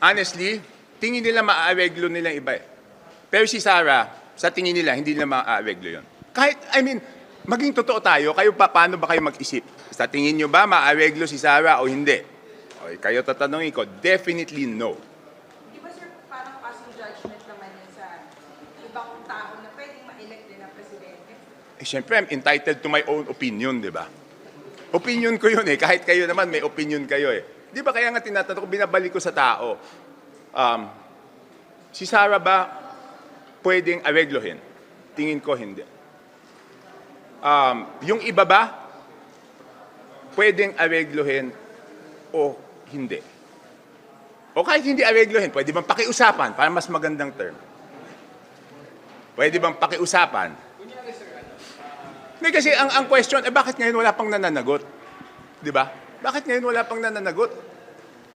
honestly, tingin nila maaareglo nila iba eh. Pero si Sara, sa tingin nila, hindi nila maaareglo yun. Kahit, maging totoo tayo, kayo paano ba kayo mag-isip? Sa tingin nyo ba maaareglo si Sara o hindi? Okay, kayo tatanungin ko, definitely no. Di ba sir, parang passing judgment naman yun sa ibang tao na pwedeng ma-elect din na presidente? Siyempre, I'm entitled to my own opinion, di ba? Opinion ko yun eh. Kahit kayo naman, may opinion kayo eh. Di ba kaya nga tinatanong ko, binabalik ko sa tao, si Sara ba pwedeng areglohin? Tingin ko hindi. Yung iba ba pwedeng areglohin o hindi? O kahit hindi areglohin, pwede bang pakiusapan para mas magandang term? Pwede bang pakiusapan? Hindi kasi ang question, bakit ngayon wala pang nananagot? Di ba? Bakit ngayon wala pang nananagot?